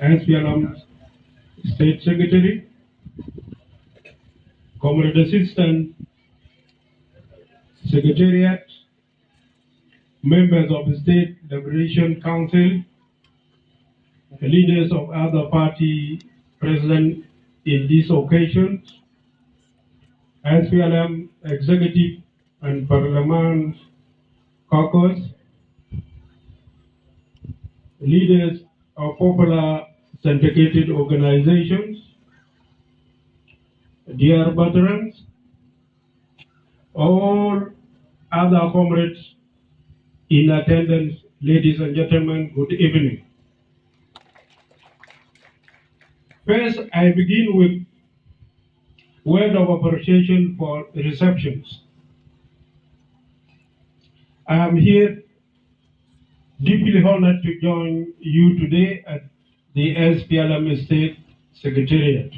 SPLM State Secretary, Comrade Assistant Secretariat, members of the State Liberation Council, leaders of other party present in these occasions, SPLM Executive and Parliament Caucus, leaders of popular syndicated organizations, dear veterans, all other comrades in attendance, ladies and gentlemen, good evening. First, I begin with word of appreciation for receptions. I am here deeply honored to join you today at the SPLM State Secretariat.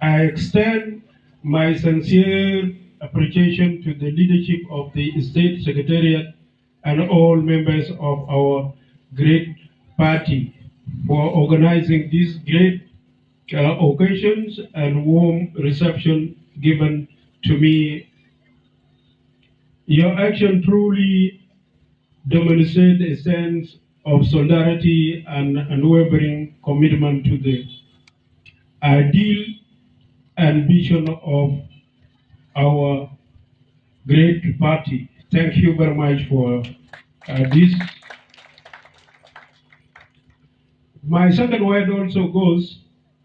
I extend my sincere appreciation to the leadership of the State Secretariat and all members of our great party for organizing these great occasions and warm reception given to me. Your action truly demonstrates a sense of solidarity and unwavering commitment to the ideal and vision of our great party. Thank you very much for this. My second word also goes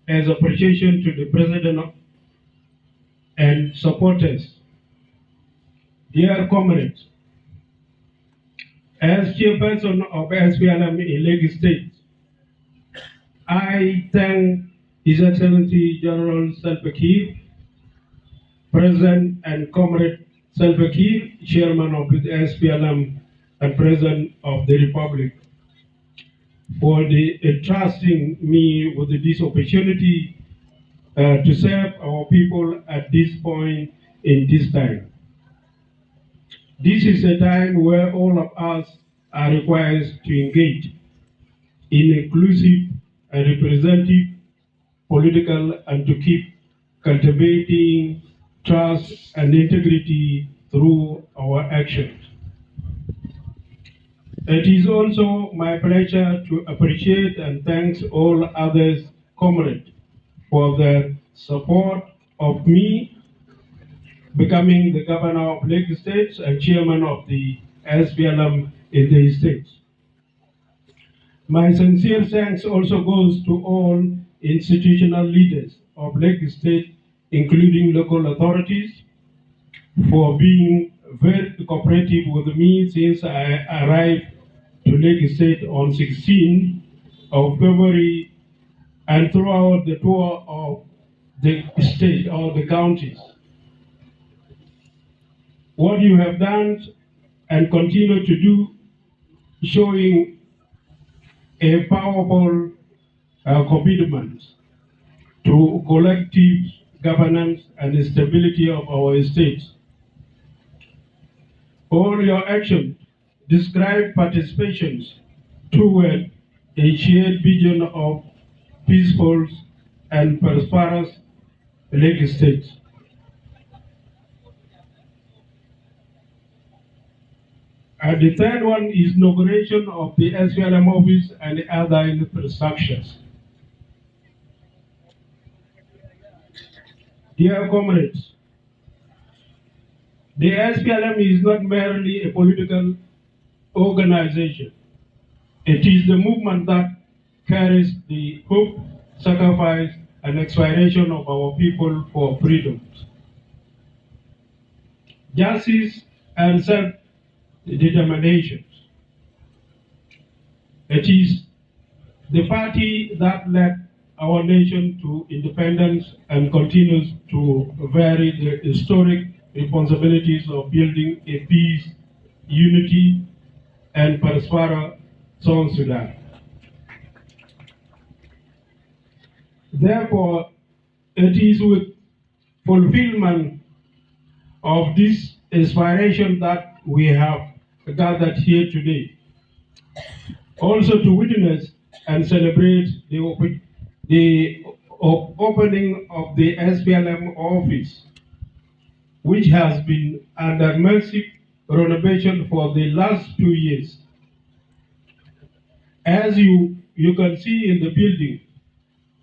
as appreciation to the President and supporters. Dear comrades, as chairperson of SPLM in Lagos State, I thank His Excellency General Salva Kiir, President and Comrade Salva Kiir, Chairman of the SPLM and President of the Republic, for entrusting me with this opportunity to serve our people at this point in this time. This is a time where all of us are required to engage in inclusive and representative political and to keep cultivating trust and integrity through our actions. It is also my pleasure to appreciate and thank all others comrades for their support of me becoming the governor of Lagos State and chairman of the SPLM in the states. My sincere thanks also goes to all institutional leaders of Lagos State, including local authorities, for being very cooperative with me since I arrived to Lagos State on 16th of February and throughout the tour of the state or the counties. What you have done and continue to do, showing a powerful commitment to collective governance and stability of our states. All your actions describe participations toward a shared vision of peaceful and prosperous Lagos State. And the third one is inauguration of the SPLM office and other infrastructures. Dear comrades, the SPLM is not merely a political organization. It is the movement that carries the hope, sacrifice, and aspiration of our people for freedom, justice, and self-determination. It is the party that led our nation to independence and continues to vary the historic responsibilities of building a peace, unity, and prosperous South Sudan. Therefore, it is with fulfillment of this inspiration that we have gathered here today, also to witness and celebrate the opening of the SPLM office, which has been under massive renovation for the last 2 years. As you can see in the building,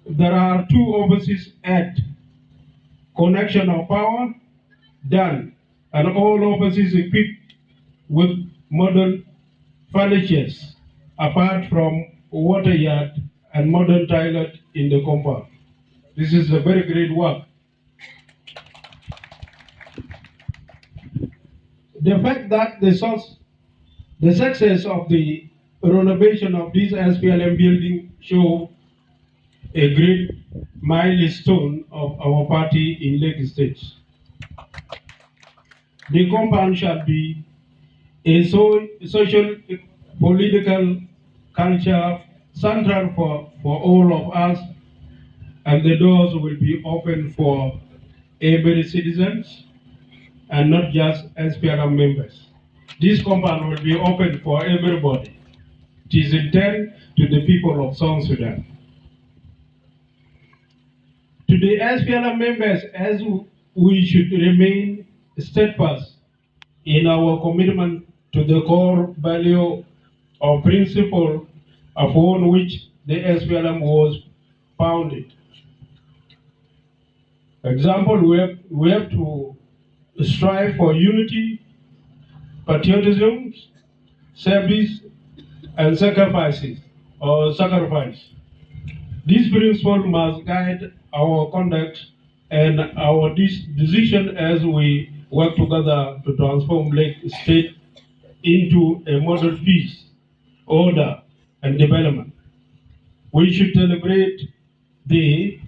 there are two offices at connection of power done, and all offices equipped with modern furnitures, apart from water yard and modern toilet in the compound. This is a very great work. The fact that the success of the renovation of this SPLM building show a great milestone of our party in Lake State. The compound shall be a social, political, culture center for all of us, and the doors will be open for every citizens and not just SPLM members. This compound will be open for everybody. It is intended to the people of South Sudan. To the SPLM members, as we should remain steadfast in our commitment to the core value or principle upon which the SPLM was founded. Example, we have to strive for unity, patriotism, service, and sacrifice. This principle must guide our conduct and our decision as we work together to transform Lake State into a model peace, order, and development. We should celebrate the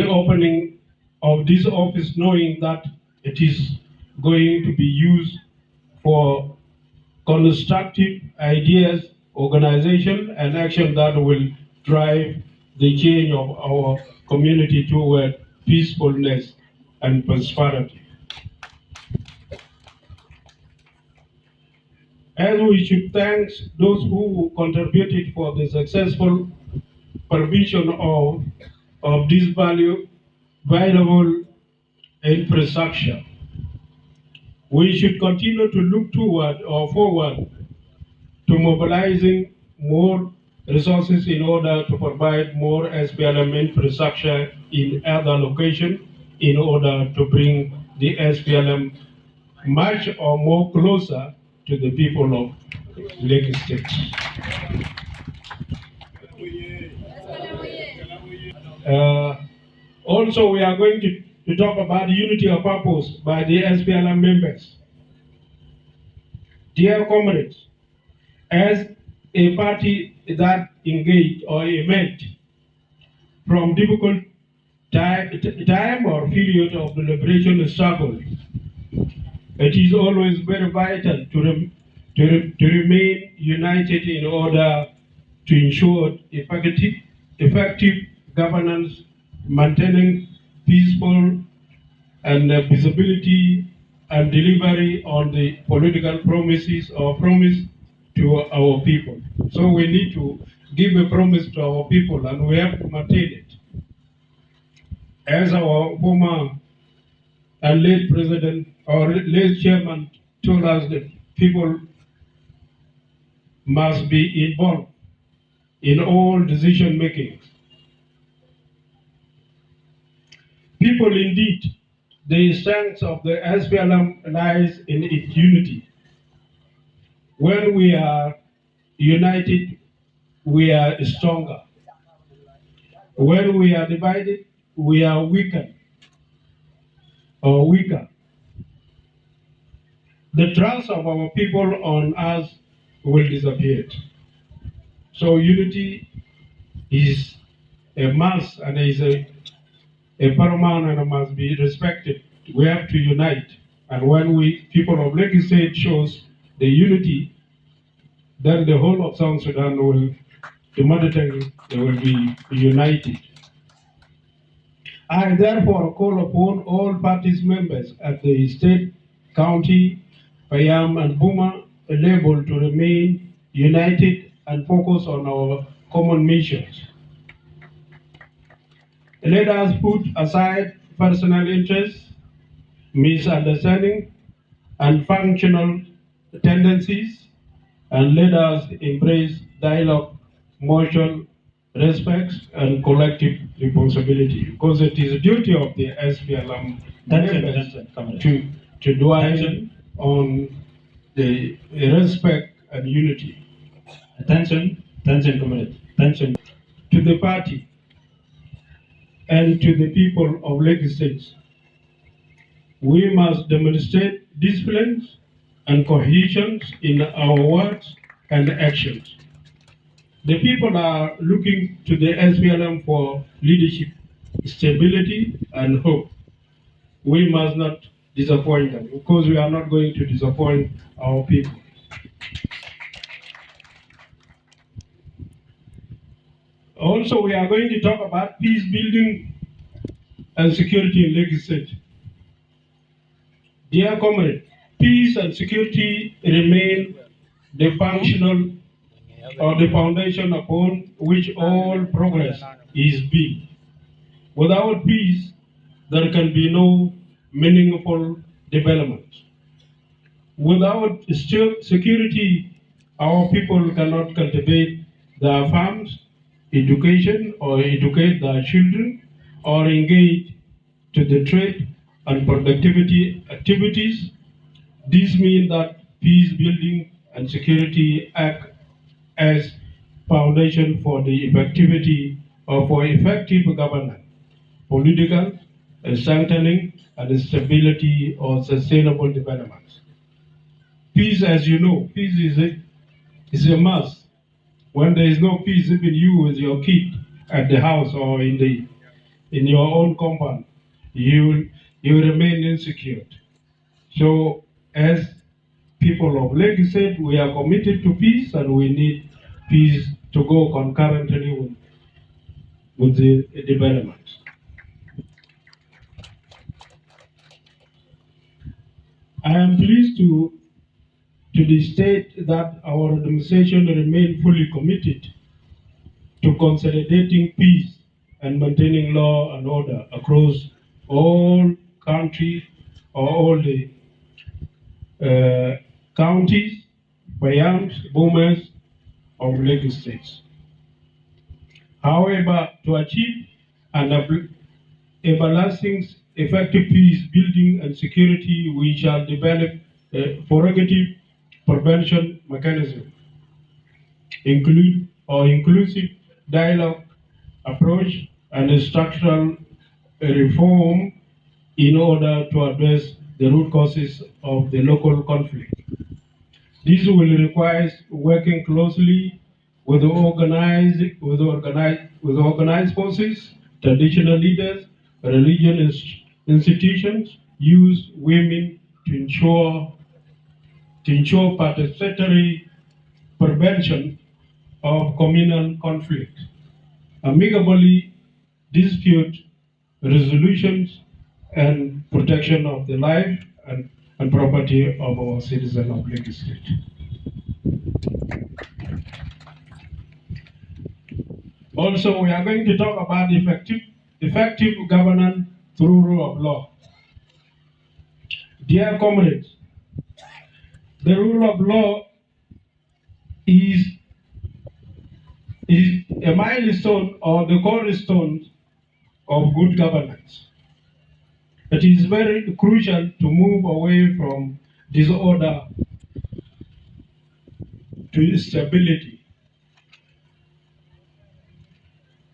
opening of this office knowing that it is going to be used for constructive ideas, organization, and action that will drive the change of our community toward peacefulness and prosperity. As we should thank those who contributed for the successful provision of this valuable infrastructure. We should continue to look toward or forward to mobilizing more resources in order to provide more SPLM infrastructure in other locations in order to bring the SPLM much or more closer to the people of Lake State. Also, we are going to talk about unity of purpose by the SPLM members. Dear comrades, as a party that engaged or emerged from difficult time or period of the liberation struggle, it is always very vital to remain united in order to ensure effective governance, maintaining peaceful and visibility and delivery on the political promises or promise to our people. So we need to give a promise to our people and we have to maintain it. As our former and late president or late chairman told us that people must be involved in all decision making. People indeed, the strength of the SPLM lies in its unity. When we are united, we are stronger. When we are divided, we are weaker. The trust of our people on us will disappear. So unity is a must and is a paramount and must be respected. We have to unite. And when we, people of Lake State, shows the unity, then the whole of South Sudan will, they will be united. I therefore call upon all parties members at the state, county, Payam and Buma level to remain united and focus on our common missions. Let us put aside personal interests, misunderstanding, and functional tendencies, and let us embrace dialogue, mutual respect, and collective responsibility, because it is the duty of the SPLM members to dwell on the respect and unity. Attention, comrade. Attention to the party and to the people of Lake State. We must demonstrate discipline and cohesion in our words and actions. The people are looking to the SPLM for leadership, stability, and hope. We must not disappoint them, because we are not going to disappoint our people. Also, we are going to talk about peace building and security in Lake State. Dear comrade, peace and security remain the functional or the foundation upon which all progress is built. Without peace, there can be no meaningful development. Without security, our people cannot cultivate their farms, education, or educate their children, or engage to the trade and productivity activities. This means that peace building and security act as foundation for the effectivity or for effective governance, political strengthening, and stability or sustainable development. Peace, as you know, peace is a must. When there is no peace, even you with your kid at the house or in your own compound, you remain insecure. So, as people of Lake said, we are committed to peace, and we need peace to go concurrently with the development. I am pleased to state that our administration remains fully committed to consolidating peace and maintaining law and order across all countries or all the counties, bayams, boomers of Lake States. However, to achieve an everlasting effective peace building and security, we shall develop a prerogative prevention mechanism, inclusive dialogue approach, and a structural reform in order to address the root causes of the local conflict. This will require working closely with organized forces, traditional leaders, religious institutions, youth, women to ensure participatory prevention of communal conflict, amicably dispute resolutions, and protection of the life and property of our citizens of Lake State. Also, we are going to talk about effective governance through rule of law. Dear comrades, the rule of law is a milestone or the cornerstone of good governance. It is very crucial to move away from disorder to stability,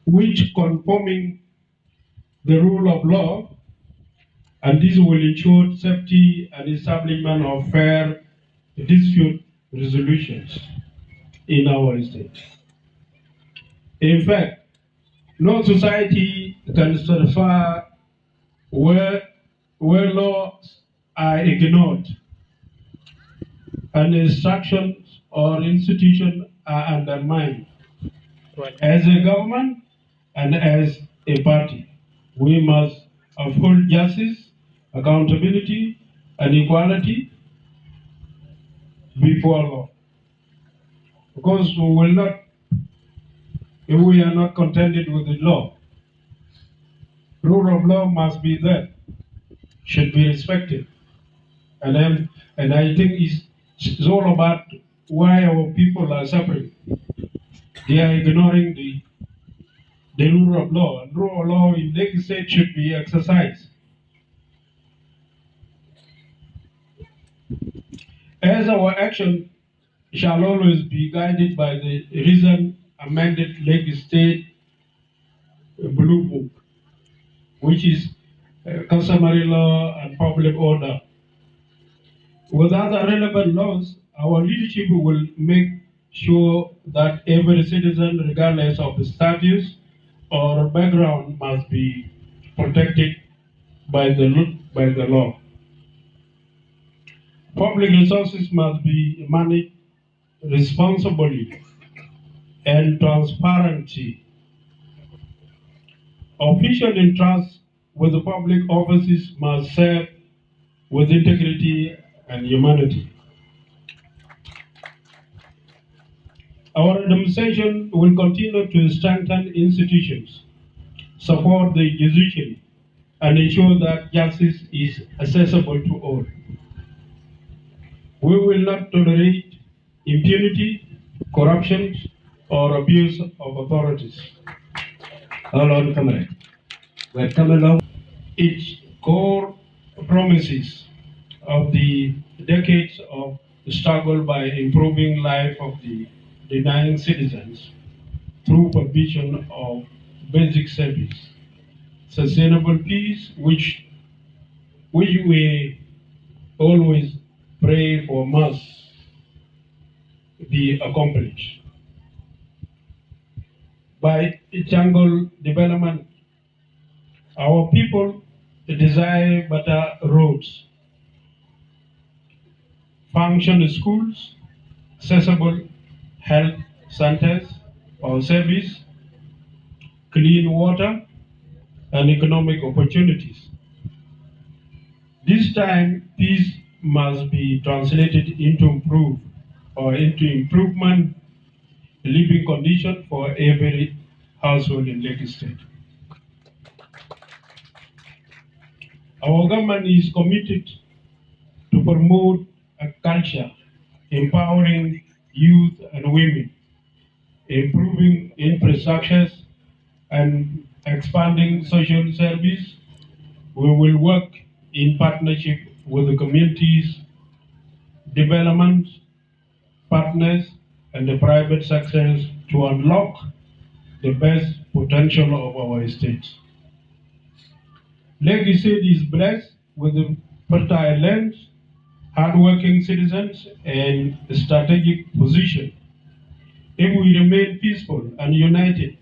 which conforming the rule of law, and this will ensure safety and establishment of fair dispute resolutions in our state. In fact, no society can survive where laws are ignored and instructions or institutions are undermined. Right. As a government and as a party, we must uphold justice, accountability, and equality before law. because we will not, if we are not contented with the law, rule of law must be there, should be respected. And I think it's all about why our people are suffering. They are ignoring the rule of law. And rule of law in Lake State should be exercised. As our action shall always be guided by the recent amended Lake State Blue Book, which is customary law and public order. With other relevant laws, our leadership will make sure that every citizen, regardless of status or background, must be protected by the law. Public resources must be managed responsibly and transparently. Official entrust with the public offices must serve with integrity and humanity. Our administration will continue to strengthen institutions, support the judiciary, and ensure that justice is accessible to all. We will not tolerate impunity, corruption, or abuse of authorities. Hold on, comrade. We're coming along. Its core promises of the decades of struggle by improving life of the denying citizens through provision of basic service, sustainable peace, which we always pray for must be accomplished. By jungle development, our people desire better roads, functional schools, accessible health centers or service, clean water, and economic opportunities. This time, peace must be translated into improvement living condition for every household in Lake State. Our government is committed to promote a culture empowering youth and women, improving infrastructures, and expanding social service. We will work in partnership with the communities, development partners, and the private sectors to unlock the best potential of our state. Lake State is blessed with the fertile lands, hardworking citizens, and a strategic position. If we remain peaceful and united,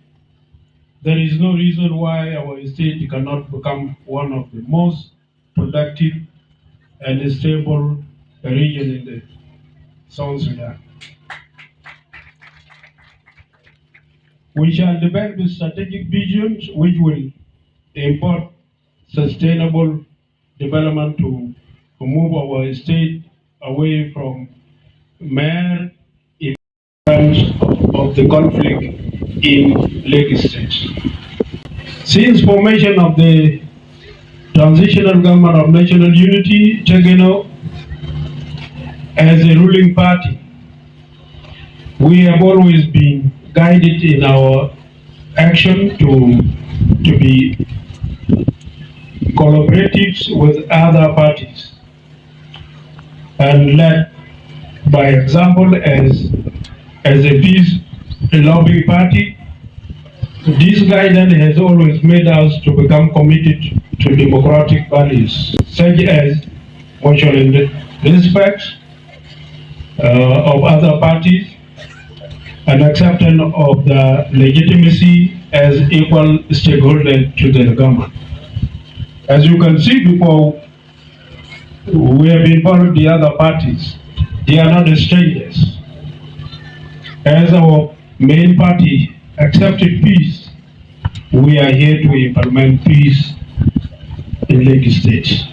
there is no reason why our state cannot become one of the most productive and stable region in the South Sudan. We shall develop strategic visions which will import sustainable development to move our state away from mere events of the conflict in Lake State. Since formation of the Transitional Government of National Unity, Tegeno, as a ruling party, we have always been guided in our action to be collaborative with other parties and led by example as a peace lobbying party. This guidance has always made us to become committed to democratic values such as mutual respect of other parties and acceptance of the legitimacy as equal stakeholder to the government. As you can see before, we have involved the other parties. They are not strangers. As our main party accepted peace, we are here to implement peace in Lake State.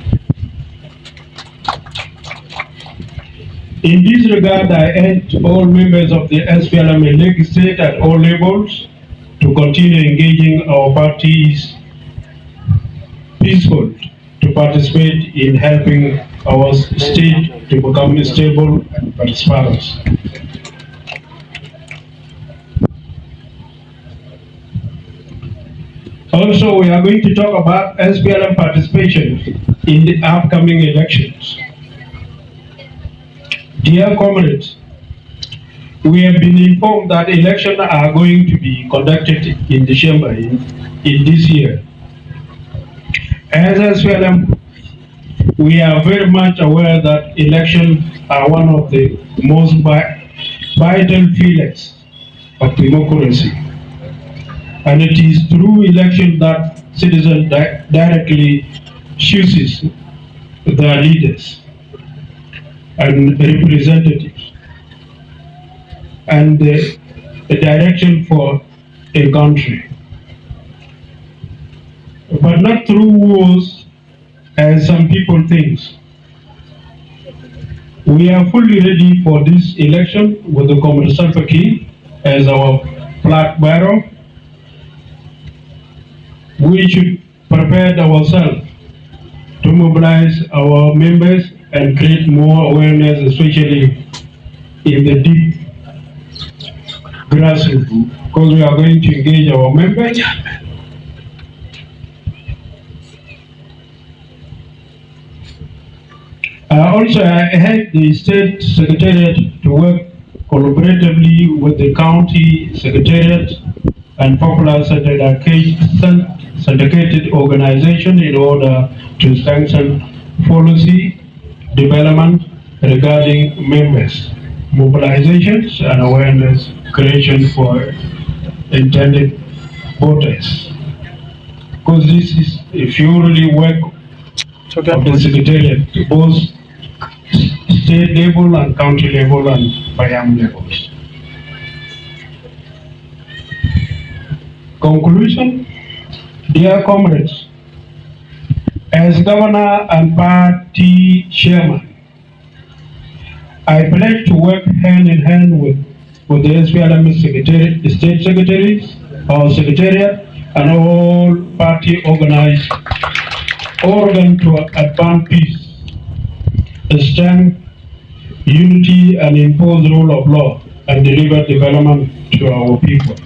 In this regard, I urge all members of the SPLM in Lake State at all levels to continue engaging our parties peaceful to participate in helping our state to become stable and prosperous. Also, we are going to talk about SPLM participation in the upcoming elections. Dear comrades, we have been informed that elections are going to be conducted in December in this year. As SPLM, we are very much aware that elections are one of the most vital pillars of democracy. And it is through election that citizens directly chooses their leaders and representatives and the direction for a country. But not through wars, as some people think. We are fully ready for this election with the Comrade Salva Kiir as our flag bearer. We should prepare ourselves to mobilize our members and create more awareness, especially in the deep grassroots, because we are going to engage our members. Also, I had the state secretariat to work collaboratively with the county secretariat and popular syndicated organization in order to strengthen policy development regarding members, mobilizations and awareness creation for intended voters. Because this is a purely work of the secretariat, both state level and county level and Payam levels. Conclusion, dear comrades, as governor and party chairman, I pledge to work hand in hand with the SPLM state secretaries, our secretariat, and all party organized organ to advance peace, strength, unity, and impose rule of law and deliver development to our people.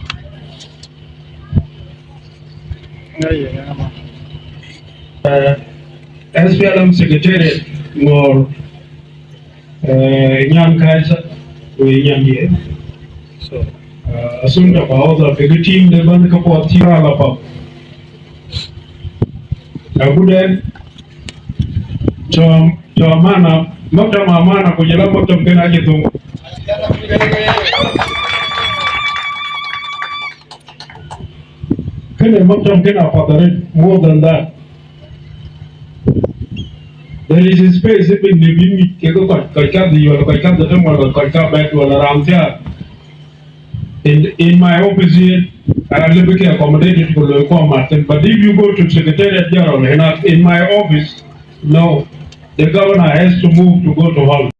SPLM Secretariat more Nyan Kaisa we Nyan so assumed about the big team the one couple of Tirala Abudan to mana mata mamana kujala mata mkena kitu kene mata mkena fatare more than that. There is a space in the bini keko kaika di or kaika the temple or kaika back to around there. In my office here, I am able to accommodate it for the Martin. But if you go to Secretariat General, in my office, no, the governor has to move to go to hall.